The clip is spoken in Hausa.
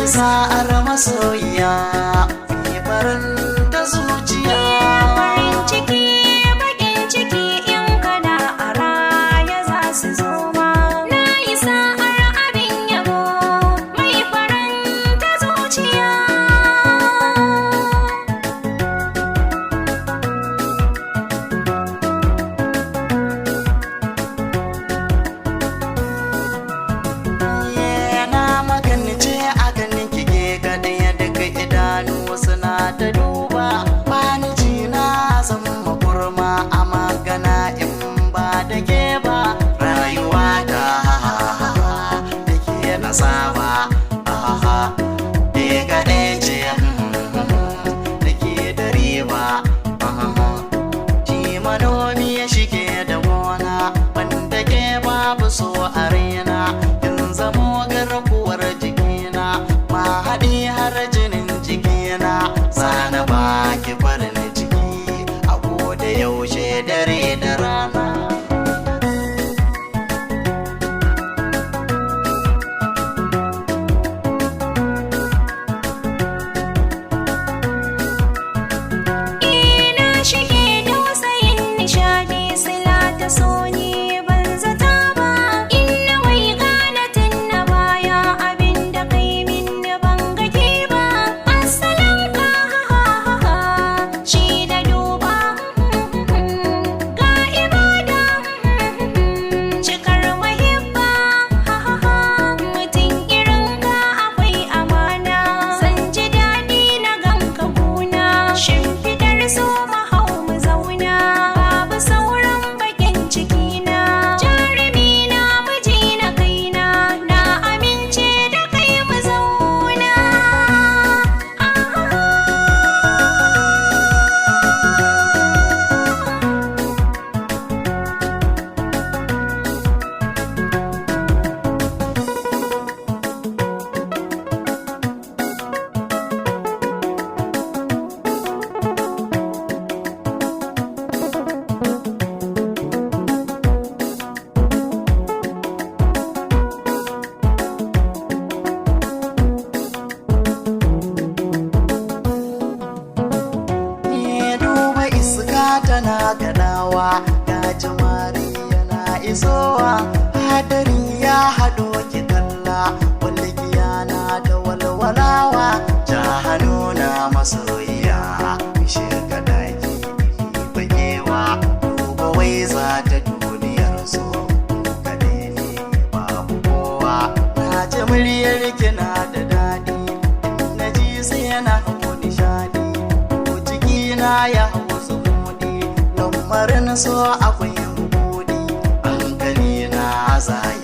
sa'ar masoyiya mai faranta zuciya. Farin ciki bakin ciki in kana a raya za su zo ma. Na yi sa'ar abin yabo mai faranta zuciya. Yana makance a ganin kike kaɗai daga idanu suna ta duba. Bani ji na zama kurma a magana in ba da ke ba. Rayuwa ta da ke na saba ke kaɗai ce da ke da riba. Shi manomi ya shige da gona wanda ke babu so a raina. Kin zamo garkuwar jikina ma haɗi har jinin jikina. Zana baki farin ciki a koda yaushe dare da rana. Ina shige dausayin nishadi sila ta so ni ban zata ba. Inna wai ganatin na baya abin da kai min ban gaji ba. Asalin ka shi da duba ga ibada cikar mahibba. Mutum irin ka akwai amana. Zan ji daɗi na ganka kuna. Shimfidar so mahau mu zauna. Babu sauran bakin cikina. Jarumi na miji na kaina. Na amince da kai mu zauna. Ni duba iska tana gadawa, ga jimare yana isowa. Hadari ya haɗo ki kalla, walgiya na da walwalawa. Ja hannu na masoyiya, bishe ga daki bagewa. Duba wai za ta duniyar so, kaɗe ne babu kowa. Na ji muryar kina da daɗi, in na ji sai yana hau nishadi. Jikina ya hau zumuɗi, lamarin so akwai buɗi. Hankali na zai